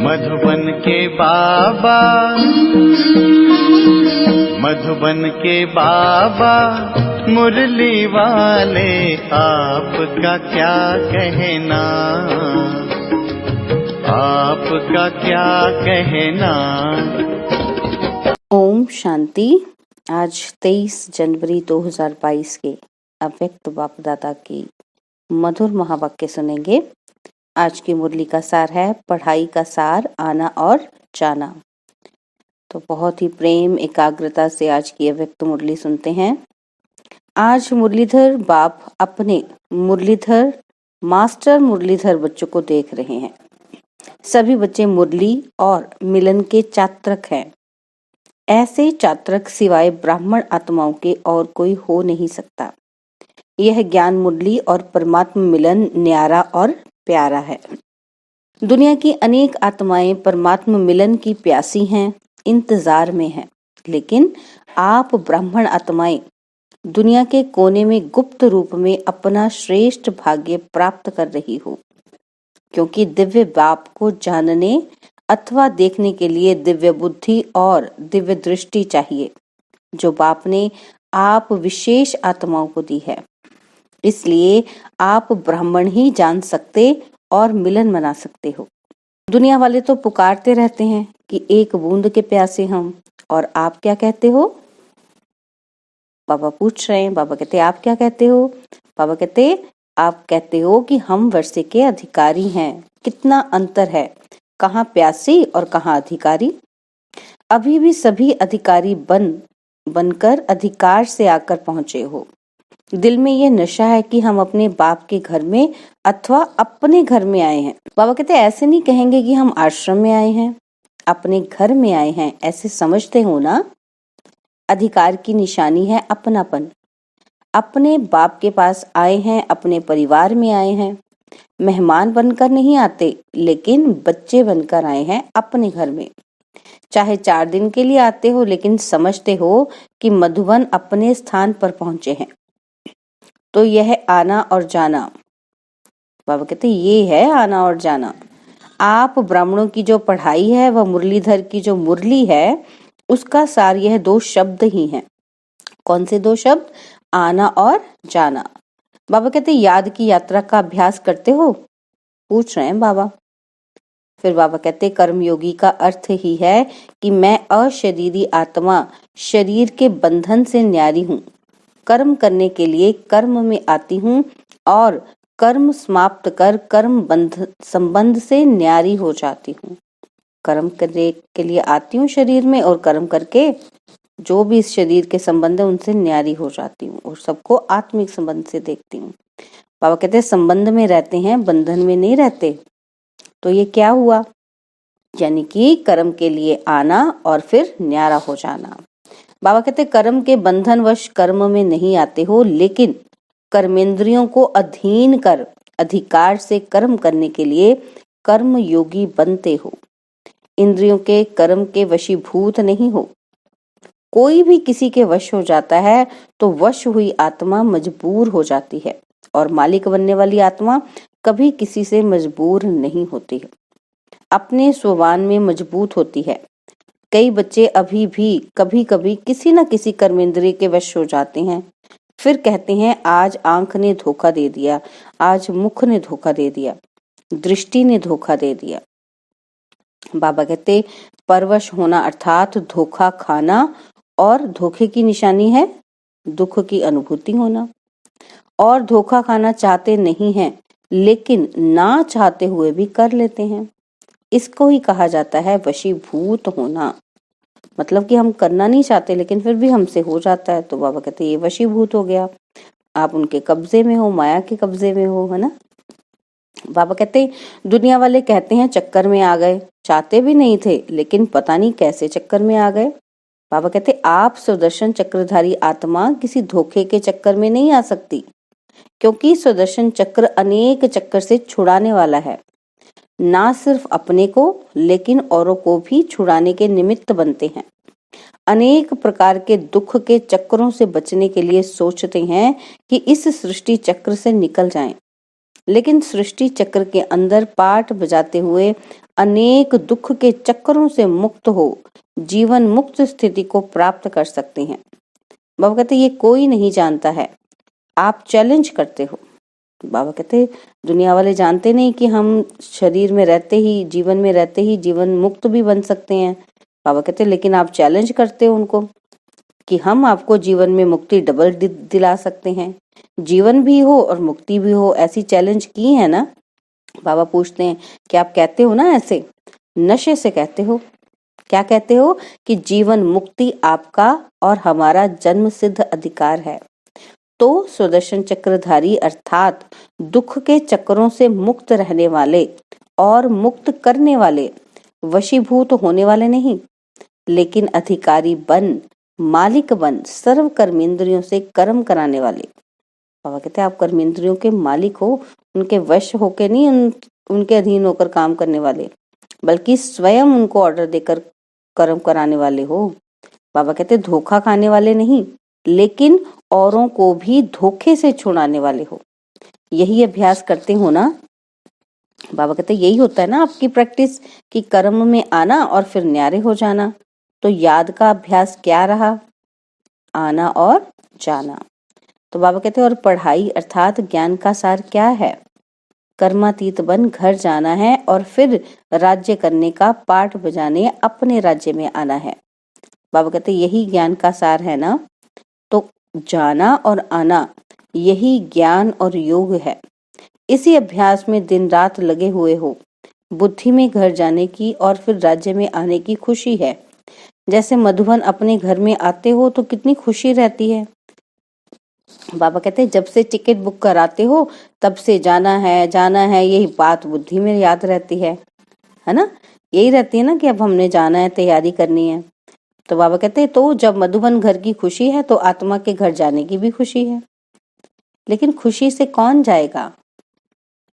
मधुबन के बाबा, मधुबन के बाबा मुरली वाले, आपका क्या कहना, आपका क्या कहना। ओम शांति। आज 23 जनवरी 2022 के अव्यक्त बाप दादा की मधुर महावाक्य सुनेंगे। आज की मुरली का सार है पढ़ाई का सार, आना और जाना। तो बहुत ही प्रेम एकाग्रता से आज की अव्यक्त मुरली सुनते हैं। आज मुरलीधर बाप अपने मुरलीधर मास्टर मुरलीधर बच्चों को देख रहे हैं। सभी बच्चे मुरली और मिलन के चात्रक हैं। ऐसे चात्रक सिवाय ब्राह्मण आत्माओं के और कोई हो नहीं सकता। यह ज्ञान मुरली और परमात्मा मिलन न्यारा और प्यारा है। दुनिया की अनेक आत्माएं परमात्मा मिलन की प्यासी हैं, इंतजार में हैं, लेकिन आप ब्राह्मण आत्माएं दुनिया के कोने में गुप्त रूप में अपना श्रेष्ठ भाग्य प्राप्त कर रही हो, क्योंकि दिव्य बाप को जानने अथवा देखने के लिए दिव्य बुद्धि और दिव्य दृष्टि चाहिए, जो बाप ने आप विशेष आत्माओं को दी है। इसलिए आप ब्राह्मण ही जान सकते और मिलन मना सकते हो। दुनिया वाले तो पुकारते रहते हैं कि एक बूंद के प्यासे हम, और आप क्या कहते हो? बाबा पूछ रहे हैं। बाबा कहते आप क्या कहते हो? बाबा कहते आप कहते हो कि हम वर्षे के अधिकारी हैं। कितना अंतर है, कहाँ प्यासी और कहाँ अधिकारी। अभी भी सभी अधिकारी बनकर अधिकार से आकर पहुंचे हो। दिल में यह नशा है कि हम अपने बाप के घर में अथवा अपने घर में आए हैं। बाबा कहते ऐसे नहीं कहेंगे कि हम आश्रम में आए हैं, अपने घर में आए हैं, ऐसे समझते हो ना। अधिकार की निशानी है अपनापन। अपने बाप के पास आए हैं, अपने परिवार में आए हैं। मेहमान बनकर नहीं आते, लेकिन बच्चे बनकर आए हैं अपने घर में। चाहे 4 दिन के लिए आते हो, लेकिन समझते हो कि मधुबन अपने स्थान पर पहुंचे हैं। तो यह आना और जाना, बाबा कहते ये है आना और जाना। आप ब्राह्मणों की जो पढ़ाई है वह मुरलीधर की जो मुरली है, उसका सार यह 2 शब्द ही हैं। कौन से 2 शब्द? आना और जाना। बाबा कहते याद की यात्रा का अभ्यास करते हो? पूछ रहे हैं बाबा। फिर बाबा कहते कर्मयोगी का अर्थ ही है कि मैं अशरीरी आत्मा शरीर के बंधन से न्यारी हूँ। कर्म करने के लिए कर्म में आती हूँ और कर्म समाप्त कर कर्म संबंध से न्यारी हो जाती हूँ। कर्म करने के लिए आती हूँ शरीर में, और कर्म करके जो भी इस शरीर के संबंध है उनसे न्यारी हो जाती हूँ और सबको आत्मिक संबंध से देखती हूँ। बाबा कहते हैं संबंध में रहते हैं, बंधन में नहीं रहते। तो ये क्या हुआ? यानी कि कर्म के लिए आना और फिर न्यारा हो जाना। बाबा कहते कर्म के बंधनवश कर्म में नहीं आते हो, लेकिन कर्मेंद्रियों को अधीन कर अधिकार से कर्म करने के लिए कर्म योगी बनते हो। इंद्रियों के कर्म के वशीभूत नहीं हो। कोई भी किसी के वश हो जाता है तो वश हुई आत्मा मजबूर हो जाती है, और मालिक बनने वाली आत्मा कभी किसी से मजबूर नहीं होती है, अपने स्वभाव में मजबूत होती है। कई बच्चे अभी भी कभी कभी किसी न किसी कर्मेंद्रिय के वश हो जाते हैं, फिर कहते हैं आज आंख ने धोखा दे दिया, आज मुख ने धोखा दे दिया, दृष्टि ने धोखा दे दिया। बाबा कहते परवश होना अर्थात धोखा खाना, और धोखे की निशानी है दुख की अनुभूति होना। और धोखा खाना चाहते नहीं हैं, लेकिन ना चाहते हुए भी कर लेते हैं। इसको ही कहा जाता है वशीभूत होना। मतलब कि हम करना नहीं चाहते, लेकिन फिर भी हमसे हो जाता है। तो बाबा कहते ये वशीभूत हो गया, आप उनके कब्जे में हो, माया के कब्जे में हो, है ना। बाबा कहते दुनिया वाले कहते हैं चक्कर में आ गए, चाहते भी नहीं थे, लेकिन पता नहीं कैसे चक्कर में आ गए। बाबा कहते आप सुदर्शन चक्रधारी आत्मा किसी धोखे के चक्कर में नहीं आ सकती, क्योंकि सुदर्शन चक्र अनेक चक्कर से छुड़ाने वाला है। ना सिर्फ अपने को, लेकिन औरों को भी छुड़ाने के निमित्त बनते हैं। अनेक प्रकार के दुख के चक्रों से बचने के लिए सोचते हैं कि इस सृष्टि चक्र से निकल जाएं, लेकिन सृष्टि चक्र के अंदर पाठ बजाते हुए अनेक दुख के चक्रों से मुक्त हो जीवन मुक्त स्थिति को प्राप्त कर सकते हैं। बाबा कहते ये कोई नहीं जानता है, आप चैलेंज करते हो। बाबा कहते दुनिया वाले जानते नहीं कि हम शरीर में रहते ही, जीवन में रहते ही जीवन मुक्त भी बन सकते हैं। बाबा कहते लेकिन आप चैलेंज करते हो उनको कि हम आपको जीवन में मुक्ति डबल दिला सकते हैं, जीवन भी हो और मुक्ति भी हो। ऐसी चैलेंज की है ना। बाबा पूछते हैं कि आप कहते हो ना ऐसे, नशे से कहते हो। क्या कहते हो कि जीवन मुक्ति आपका और हमारा जन्म सिद्ध अधिकार है। तो सुदर्शन चक्रधारी अर्थात दुख के चक्रों से मुक्त रहने वाले और मुक्त करने वाले, वशीभूत होने वाले नहीं, लेकिन अधिकारी बन, मालिक बन, सर्व कर्मेंद्रियों से कर्म कराने वाले। बाबा कहते हैं आप कर्मेंद्रियों के मालिक हो, उनके वश होके नहीं, उनके अधीन होकर काम करने वाले, बल्कि स्वयं उनको ऑर्डर देकर कर्म कराने वाले हो। बाबा कहते धोखा खाने वाले नहीं, लेकिन औरों को भी धोखे से छुड़ाने वाले हो। यही अभ्यास करते हो ना। बाबा कहते यही होता है ना आपकी प्रैक्टिस, कि कर्म में आना और फिर न्यारे हो जाना। तो याद का अभ्यास क्या रहा? आना और जाना। तो बाबा कहते और पढ़ाई अर्थात ज्ञान का सार क्या है? कर्मातीत बन घर जाना है और फिर राज्य करने का पाठ बजाने अपने राज्य में आना है। बाबा कहते यही ज्ञान का सार है ना। तो जाना और आना यही ज्ञान और योग है। इसी अभ्यास में दिन रात लगे हुए हो। बुद्धि में घर जाने की और फिर राज्य में आने की खुशी है। जैसे मधुबन अपने घर में आते हो तो कितनी खुशी रहती है। बाबा कहते हैं जब से टिकट बुक कराते हो तब से जाना है, यही बात बुद्धि में याद रहती है ना। यही रहती है ना कि अब हमने जाना है, तैयारी करनी है। तो बाबा कहते हैं तो जब मधुबन घर की खुशी है तो आत्मा के घर जाने की भी खुशी है। लेकिन खुशी से कौन जाएगा?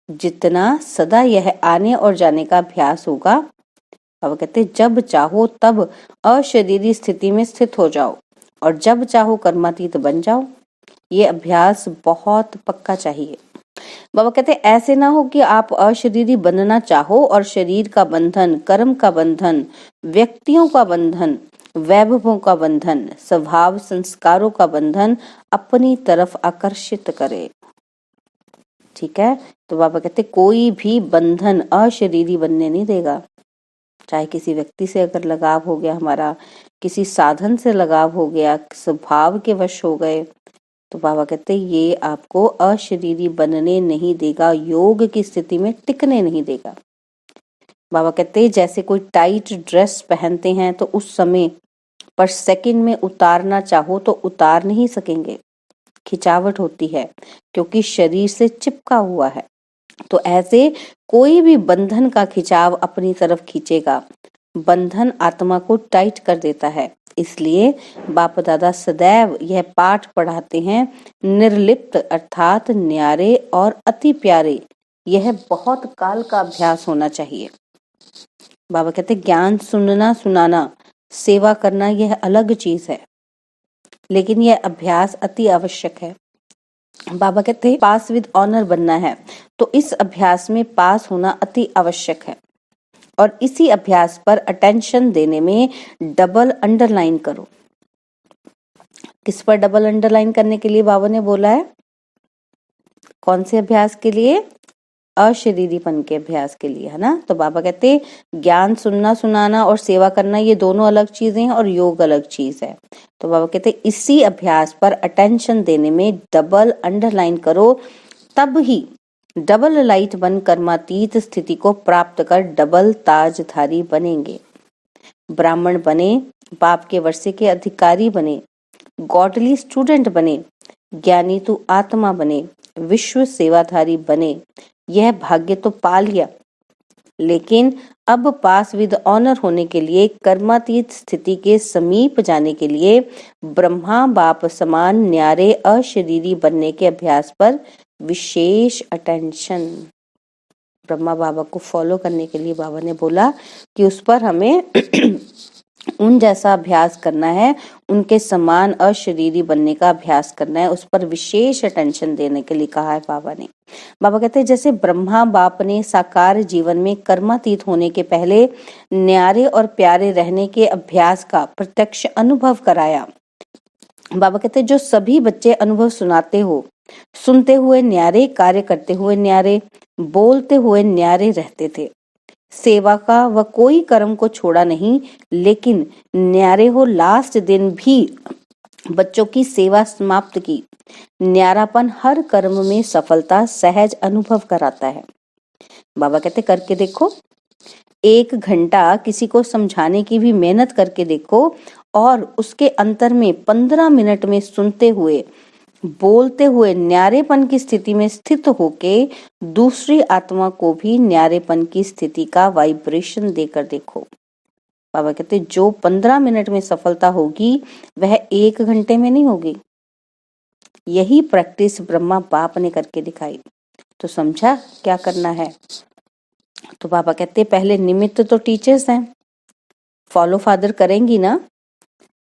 जितना सदा यह आने और जाने का अभ्यास होगा। बाबा कहते हैं जब चाहो तब अशरीरी स्थिति में स्थित हो जाओ और जब चाहो कर्मातीत बन जाओ। ये अभ्यास बहुत पक्का चाहिए। बाबा कहते ऐसे ना हो कि आप अशरीरी बनना चाहो और शरीर का बंधन, कर्म का बंधन, व्यक्तियों का बंधन, वैभवों का बंधन, स्वभाव संस्कारों का बंधन अपनी तरफ आकर्षित करे। ठीक है। तो बाबा कहते कोई भी बंधन अशरीरी बनने नहीं देगा। चाहे किसी व्यक्ति से अगर लगाव हो गया, हमारा किसी साधन से लगाव हो गया, स्वभाव के वश हो गए, तो बाबा कहते ये आपको अशरीरी बनने नहीं देगा, योग की स्थिति में टिकने नहीं देगा। बाबा कहते जैसे कोई टाइट ड्रेस पहनते हैं तो उस समय पर सेकंड में उतारना चाहो तो उतार नहीं सकेंगे, खिंचावट होती है क्योंकि शरीर से चिपका हुआ है। तो ऐसे कोई भी बंधन का खिंचाव अपनी तरफ खींचेगा, बंधन आत्मा को टाइट कर देता है। इसलिए बाप दादा सदैव यह पाठ पढ़ाते हैं, निर्लिप्त अर्थात न्यारे और अति प्यारे। यह बहुत काल का अभ्यास होना चाहिए। बाबा कहते ज्ञान सुनना सुनाना, सेवा करना यह अलग चीज है, लेकिन यह अभ्यास अति आवश्यक है। बाबा कहते हैं पास विद ऑनर बनना है, तो इस अभ्यास में पास होना अति आवश्यक है। और इसी अभ्यास पर अटेंशन देने में डबल अंडरलाइन करो। किस पर डबल अंडरलाइन करने के लिए बाबा ने बोला है? कौन से अभ्यास के लिए? अशरीरीपन के अभ्यास के लिए, है ना। तो बाबा कहते ज्ञान सुनना सुनाना और सेवा करना ये दोनों अलग चीजें हैं और योग अलग चीज है। तो बाबा कहते इसी अभ्यास पर अटेंशन देने में डबल अंडरलाइन करो, तब ही डबल लाइट बन कर्मातीत स्थिति को प्राप्त कर डबल ताजधारी बनेंगे। ब्राह्मण बने, बाप के वर्षे के अधिकारी बने, गॉडली स्टूडेंट बने, ज्ञानी तो आत्मा बने, विश्व सेवाधारी बने। यह भाग्य तो पा लिया, लेकिन अब पास विद ऑनर होने के लिए, कर्मातीत स्थिति के समीप जाने के लिए, ब्रह्मा बाप समान न्यारे अशरीरी बनने के अभ्यास पर विशेष अटेंशन। ब्रह्मा बाबा को फॉलो करने के लिए बाबा ने बोला कि उस पर हमें उन जैसा अभ्यास करना है, उनके समान अशरीरी बनने का अभ्यास करना है, उस पर विशेष अटेंशन देने के लिए कहा है बाबा ने। बाबा कहते हैं जैसे ब्रह्मा बाप ने साकार जीवन में कर्मातीत होने के पहले न्यारे और प्यारे रहने के अभ्यास का प्रत्यक्ष अनुभव कराया। बाबा कहते हैं जो सभी बच्चे अनुभव सुनते हुए न्यारे, कार्य करते हुए न्यारे, बोलते हुए न्यारे रहते थे। सेवा का वह कोई कर्म को छोड़ा नहीं, लेकिन न्यारे हो लास्ट दिन भी बच्चों की सेवा समाप्त की। न्यारापन हर कर्म में सफलता सहज अनुभव कराता है। बाबा कहते करके देखो, 1 घंटा किसी को समझाने की भी मेहनत करके देखो और उसके अंतर में 15 मिनट में सुनते हुए बोलते हुए न्यारेपन की स्थिति में स्थित होके दूसरी आत्मा को भी न्यारेपन की स्थिति का वाइब्रेशन देकर देखो। बाबा कहते जो 15 मिनट में सफलता होगी वह 1 घंटे में नहीं होगी। यही प्रैक्टिस ब्रह्मा बाप ने करके दिखाई। तो समझा क्या करना है? तो बाबा कहते पहले निमित्त तो टीचर्स हैं, फॉलो फादर करेंगी ना।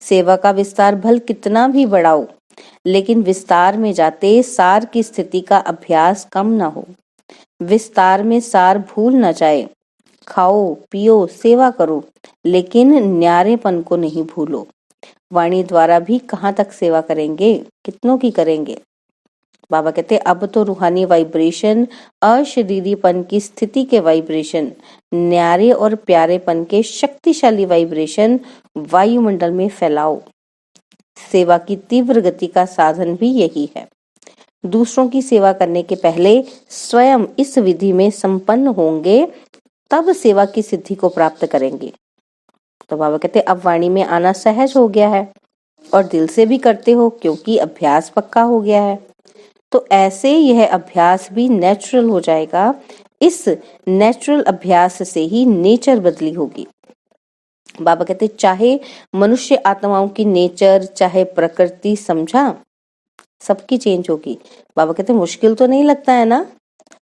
सेवा का विस्तार भल कितना भी बढ़ाओ, लेकिन विस्तार में जाते सार की स्थिति का अभ्यास कम ना हो। विस्तार में सार भूल ना जाए। खाओ पियो सेवा करो, लेकिन न्यारेपन को नहीं भूलो। वाणी द्वारा भी कहाँ तक सेवा करेंगे, कितनों की करेंगे। बाबा कहते अब तो रूहानी वाइब्रेशन, अशरीरीपन की स्थिति के वाइब्रेशन, न्यारे और प्यारेपन के शक्तिशाली वाइब्रेशन वायुमंडल में फैलाओ। सेवा की तीव्र गति का साधन भी यही है। दूसरों की सेवा करने के पहले स्वयं इस विधि में संपन्न होंगे, तब सेवा की सिद्धि को प्राप्त करेंगे। तो बाबा कहते अब वाणी में आना सहज हो गया है और दिल से भी करते हो, क्योंकि अभ्यास पक्का हो गया है। तो ऐसे यह अभ्यास भी नेचुरल हो जाएगा। इस नेचुरल अभ्यास से ही नेचर बदली होगी। बाबा कहते चाहे मनुष्य आत्माओं की नेचर, चाहे प्रकृति, समझा, सबकी चेंज होगी। बाबा कहते मुश्किल तो नहीं लगता है ना।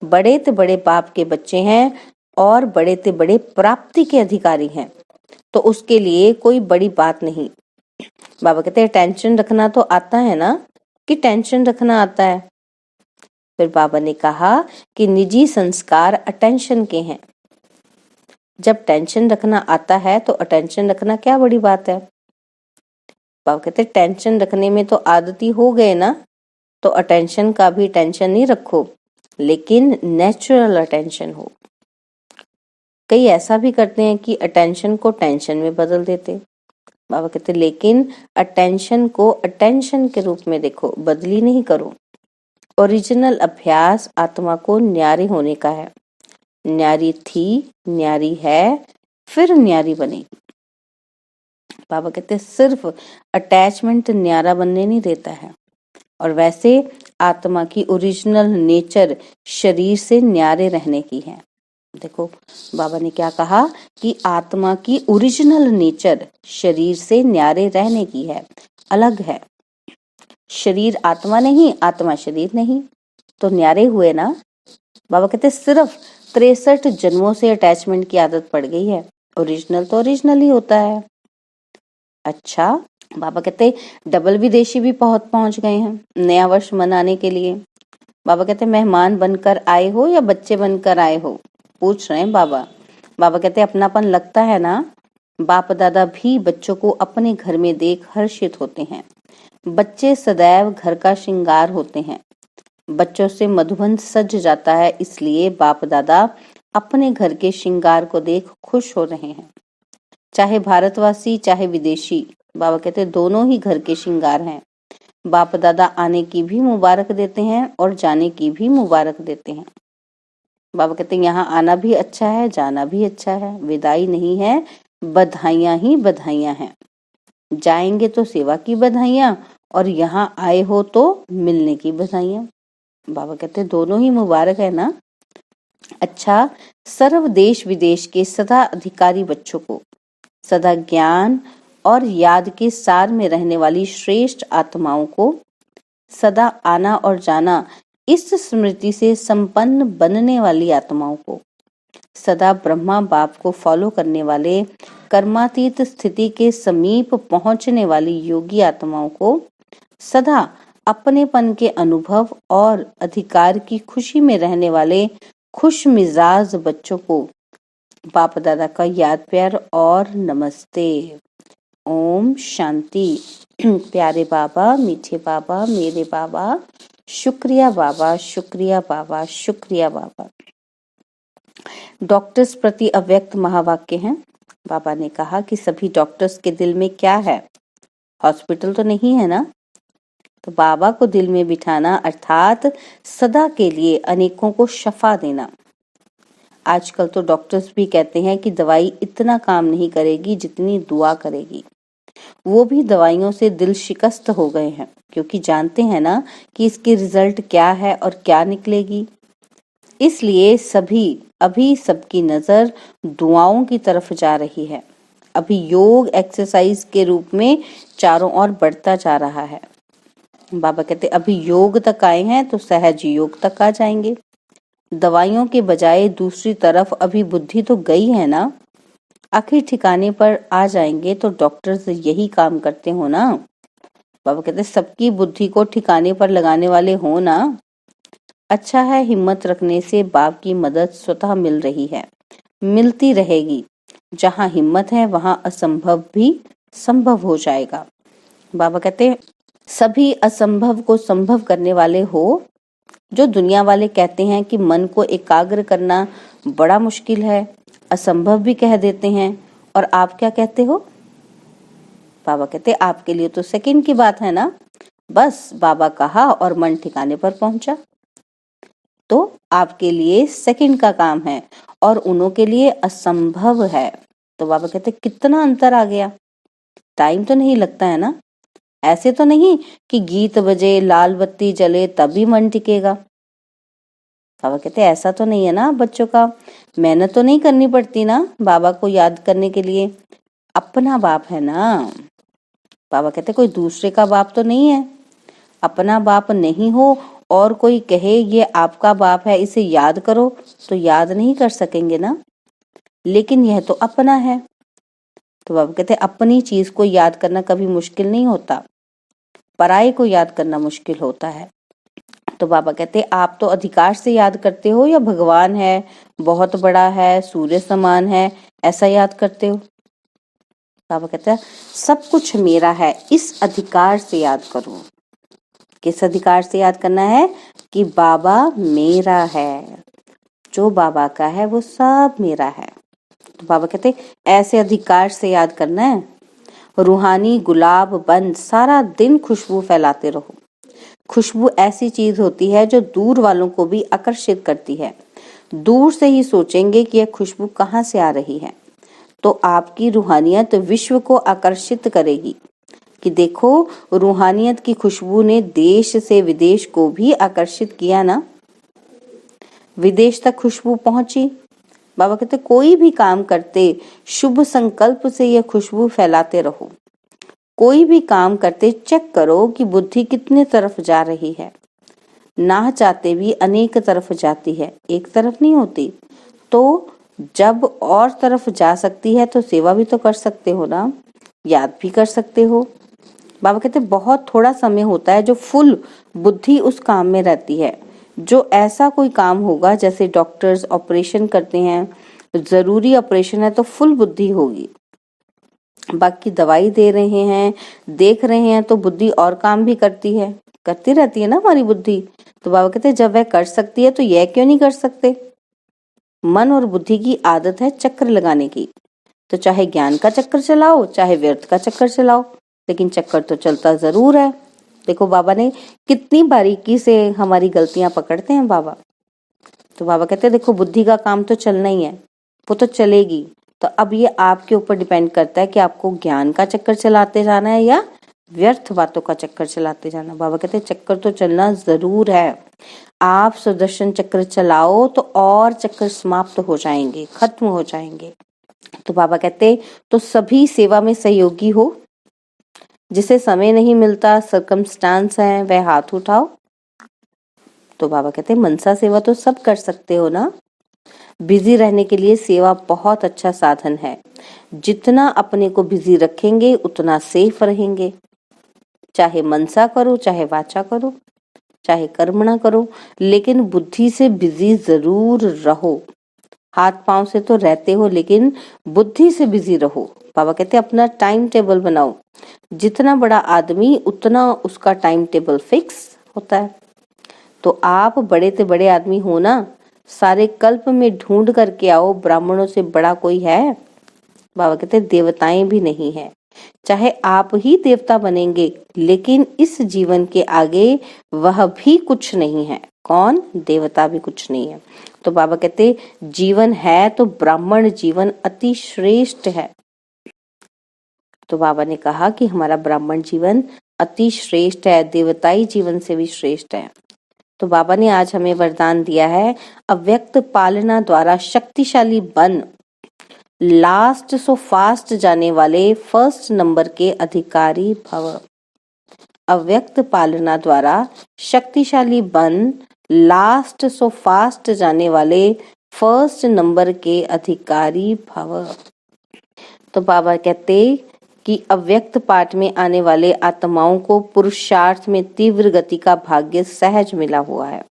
बड़े ते बड़े बाप के बच्चे हैं और बड़े ते बड़े प्राप्ति के अधिकारी हैं, तो उसके लिए कोई बड़ी बात नहीं। बाबा कहते टेंशन रखना तो आता है ना, कि टेंशन रखना आता है। फिर बाबा ने कहा कि निजी संस्कार अटेंशन के हैं। जब टेंशन रखना आता है तो अटेंशन रखना क्या बड़ी बात है। बाबा कहते टेंशन रखने में तो आदती हो गए ना, तो अटेंशन का भी टेंशन नहीं रखो, लेकिन नेचुरल अटेंशन हो। कई ऐसा भी करते हैं कि अटेंशन को टेंशन में बदल देते। बाबा कहते लेकिन अटेंशन को अटेंशन के रूप में देखो, बदली नहीं करो। ओरिजिनल अभ्यास आत्मा को न्यारी होने का है। न्यारी थी, न्यारी है, फिर न्यारी बनेगी। बाबा कहते सिर्फ अटैचमेंट न्यारा बनने नहीं देता है। और वैसे आत्मा की ओरिजिनल नेचर शरीर से न्यारे रहने की है। देखो बाबा ने क्या कहा कि आत्मा की ओरिजिनल नेचर शरीर से न्यारे रहने की है, अलग है। शरीर आत्मा नहीं, आत्मा शरीर नहीं, तो न्यारे हुए ना। बाबा कहते सिर्फ 63 जन्मों से अटैचमेंट की आदत पड़ गई है। ओरिजिनल तो ओरिजिनल ही होता है। अच्छा, बाबा कहते डबल विदेशी भी पहुंच गए हैं नया वर्ष मनाने के लिए। बाबा कहते मेहमान बनकर आए हो या बच्चे बनकर आए हो, पूछ रहे हैं बाबा। बाबा कहते अपनापन लगता है ना। बाप दादा भी बच्चों को अपने घर में देख हर्षित होते हैं। बच्चे सदैव घर का श्रृंगार होते हैं। बच्चों से मधुबन सज जाता है, इसलिए बाप दादा अपने घर के श्रृंगार को देख खुश हो रहे हैं। चाहे भारतवासी चाहे विदेशी, बाबा कहते दोनों ही घर के श्रृंगार हैं। बाप दादा आने की भी मुबारक देते हैं और जाने की भी मुबारक देते हैं। बाबा कहते यहाँ आना भी अच्छा है, जाना भी अच्छा है। विदाई नहीं है, बधाइयां ही बधाइयां हैं। जाएंगे तो सेवा की बधाइयां, और यहाँ आए हो तो मिलने की बधाइयां। बाबा कहते दोनों ही मुबारक है ना। अच्छा, सर्व देश विदेश के सदा अधिकारी बच्चों को, सदा ज्ञान और याद के सार में रहने वाली श्रेष्ठ आत्माओं को, सदा आना और जाना इस स्मृति से संपन्न बनने वाली आत्माओं को, सदा ब्रह्मा बाप को फॉलो करने वाले, कर्मातीत स्थिति के समीप पहुंचने वाली योगी आत्माओं को, सदा अपनेपन के अनुभव और अधिकार की खुशी में रहने वाले खुश मिजाज बच्चों को बाप दादा का याद प्यार और नमस्ते। ओम शांति। प्यारे बाबा, मीठे बाबा, मेरे बाबा, शुक्रिया बाबा, शुक्रिया बाबा, शुक्रिया बाबा। डॉक्टर्स प्रति अव्यक्त महावाक्य हैं। बाबा ने कहा कि सभी डॉक्टर्स के दिल में क्या है? हॉस्पिटल तो नहीं है ना? तो बाबा को दिल में बिठाना अर्थात सदा के लिए अनेकों को शफा देना। आजकल तो डॉक्टर्स भी कहते हैं कि दवाई इतना काम नहीं करेगी जितनी दुआ करेगी। वो भी दवाइयों से दिल शिकस्त हो गए हैं, क्योंकि जानते हैं ना कि इसकी रिजल्ट क्या है और क्या निकलेगी। इसलिए अभी सबकी नजर दुआओं की तरफ जा रही है। अभी योग एक्सरसाइज के रूप में चारों ओर बढ़ता जा रहा है। बाबा कहते अभी योग तक आए हैं तो सहज योग तक आ जाएंगे। दवाइयों के बजाय दूसरी तरफ अभी बुद्धि तो गई है ना, आखिर ठिकाने पर आ जाएंगे। तो डॉक्टर्स यही काम करते हो ना। बाबा कहते सबकी बुद्धि को ठिकाने पर लगाने वाले हो ना। अच्छा है, हिम्मत रखने से बाप की मदद स्वतः मिल रही है, मिलती रहेगी। जहाँ हिम्मत है वहाँ असंभव भी संभव हो जाएगा। बाबा कहते सभी असंभव को संभव करने वाले हो। जो दुनिया वाले कहते हैं कि मन को एकाग्र करना बड़ा मुश्किल है, असंभव भी कह देते हैं, और आप क्या कहते हो? बाबा कहते आपके लिए तो सेकंड की बात है ना। बस बाबा कहा और मन ठिकाने पर पहुंचा। तो आपके लिए सेकंड का काम है और उन्हों के लिए असंभव है। तो बाबा कहते कितना अंतर आ गया। टाइम तो नहीं लगता है ना। ऐसे तो नहीं कि गीत बजे, लाल बत्ती जले तभी मन टिकेगा। बाबा कहते ऐसा तो नहीं है ना बच्चों का। मेहनत तो नहीं करनी पड़ती ना बाबा को याद करने के लिए। अपना बाप है ना। बाबा कहते कोई दूसरे का बाप तो नहीं है। अपना बाप नहीं हो और कोई कहे ये आपका बाप है, इसे याद करो, तो याद नहीं कर सकेंगे ना। लेकिन यह तो अपना है। तो बाबा कहते अपनी चीज को याद करना कभी मुश्किल नहीं होता, पराये को याद करना मुश्किल होता है। तो बाबा कहते आप तो अधिकार से याद करते हो या भगवान है, बहुत बड़ा है, सूर्य समान है, ऐसा याद करते हो? बाबा कहते हैं सब कुछ मेरा है, इस अधिकार से याद करो। किस अधिकार से याद करना है? कि बाबा मेरा है, जो बाबा का है वो सब मेरा है। तो बाबा कहते ऐसे अधिकार से याद करना है। रूहानी गुलाब बन सारा दिन खुशबू फैलाते रहो। खुशबू ऐसी चीज होती है जो दूर वालों को भी आकर्षित करती है। दूर से ही सोचेंगे कि यह खुशबू कहाँ से आ रही है, तो आपकी रूहानियत विश्व को आकर्षित करेगी कि देखो रूहानियत की खुशबू ने देश से विदेश को भी आकर्षित किया ना। विदेश तक खुशबू पहुंची। बाबा कहते कोई भी काम करते शुभ संकल्प से यह खुशबू फैलाते रहो। कोई भी काम करते चेक करो कि बुद्धि कितने तरफ जा रही है। ना चाहते भी अनेक तरफ जाती है, एक तरफ नहीं होती। तो जब और तरफ जा सकती है तो सेवा भी तो कर सकते हो ना, याद भी कर सकते हो। बाबा कहते बहुत थोड़ा समय होता है जो फुल बुद्धि उस काम में रहती है। जो ऐसा कोई काम होगा जैसे डॉक्टर्स ऑपरेशन करते हैं, जरूरी ऑपरेशन है तो फुल बुद्धि होगी। बाकी दवाई दे रहे हैं, देख रहे हैं तो बुद्धि और काम भी करती है, करती रहती है ना हमारी बुद्धि। तो बाबा कहते जब वह कर सकती है तो यह क्यों नहीं कर सकते? मन और बुद्धि की आदत है चक्कर लगाने की। तो चाहे ज्ञान का चक्कर चलाओ, चाहे व्यर्थ का चक्कर चलाओ, लेकिन चक्कर तो चलता जरूर है। देखो बाबा ने कितनी बारीकी से हमारी गलतियां पकड़ते हैं बाबा। तो बाबा कहते हैं देखो बुद्धि का काम तो चलना ही है, वो तो चलेगी। तो अब ये आपके ऊपर डिपेंड करता है कि आपको ज्ञान का चक्कर चलाते जाना है या व्यर्थ बातों का चक्कर चलाते जाना। बाबा कहते हैं चक्कर तो चलना जरूर है। आप सुदर्शन चक्र चलाओ तो और चक्कर समाप्त हो जाएंगे, खत्म हो जाएंगे। तो बाबा कहते तो सभी सेवा में सहयोगी हो। जिसे समय नहीं मिलता, सर्कमस्टांस है, वह हाथ उठाओ। तो बाबा कहते मनसा सेवा तो सब कर सकते हो ना। बिजी रहने के लिए सेवा बहुत अच्छा साधन है। जितना अपने को बिजी रखेंगे उतना सेफ रहेंगे। चाहे मनसा करो, चाहे वाचा करो, चाहे कर्मणा करो, लेकिन बुद्धि से बिजी जरूर रहो। हाथ पांव से तो रहते हो, लेकिन बुद्धि से बिजी रहो। बाबा कहते हैं अपना टाइम टेबल बनाओ। जितना बड़ा आदमी उतना उसका टाइम टेबल फिक्स होता है। तो आप बड़े से बड़े आदमी हो ना, सारे कल्प में ढूंढ करके आओ, ब्राह्मणों से बड़ा कोई है? बाबा कहते हैं देवताएं भी नहीं है। चाहे आप ही देवता बनेंगे, लेकिन इस जीवन के आगे वह भी कुछ नहीं है। कौन? देवता भी कुछ नहीं है। तो बाबा कहते जीवन है तो ब्राह्मण जीवन अति श्रेष्ठ है। तो बाबा ने कहा कि हमारा ब्राह्मण जीवन अति श्रेष्ठ है, देवताई जीवन से भी श्रेष्ठ है। तो बाबा ने आज हमें वरदान दिया है, अव्यक्त पालना द्वारा शक्तिशाली बन, लास्ट सो फास्ट जाने वाले फर्स्ट नंबर के अधिकारी भव। अव्यक्त पालना द्वारा शक्तिशाली बन, लास्ट सो फास्ट जाने वाले फर्स्ट नंबर के अधिकारी भव। तो बाबा कहते कि अव्यक्त पाठ में आने वाले आत्माओं को पुरुषार्थ में तीव्र गति का भाग्य सहज मिला हुआ है।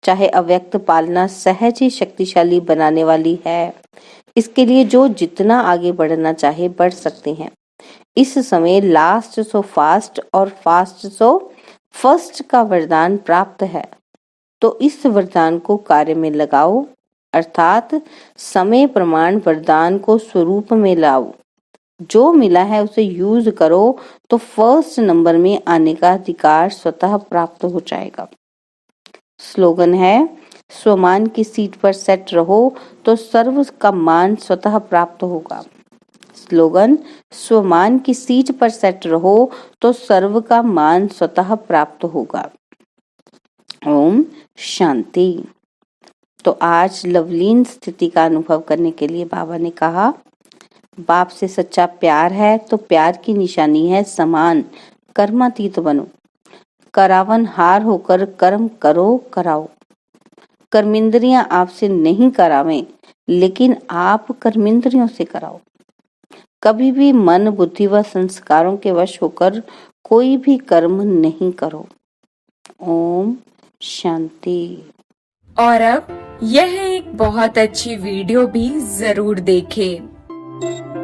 चाहे अव्यक्त पालना सहज ही शक्तिशाली बनाने वाली है। इसके लिए जो जितना आगे बढ़ना चाहे बढ़ सकते हैं। इस समय लास्ट सो फास्ट और फास्ट सो फर्स्ट का वरदान प्राप्त है। तो इस वरदान को कार्य में लगाओ, अर्थात समय प्रमाण वरदान को स्वरूप में लाओ। जो मिला है उसे यूज करो, तो फर्स्ट नंबर में आने का अधिकार स्वतः प्राप्त हो जाएगा। स्लोगन है, स्वमान की सीट पर सेट रहो तो सर्व का मान स्वतः प्राप्त होगा। स्लोगन, स्वमान की सीट पर सेट रहो तो सर्व का मान स्वतः प्राप्त होगा। ओम शांति। तो आज लवलीन स्थिति का अनुभव करने के लिए बाबा ने कहा, बाप से सच्चा प्यार है तो प्यार की निशानी है समान, कर्मातीत बनो। करावन हार होकर कर्म करो कराओ। कर्मेंद्रियां आपसे नहीं करावें, लेकिन आप कर्मेंद्रियों से कराओ। कभी भी मन, बुद्धि व संस्कारों के वश होकर कोई भी कर्म नहीं करो। ओम शांति। और अब यह एक बहुत अच्छी वीडियो भी जरूर देखें।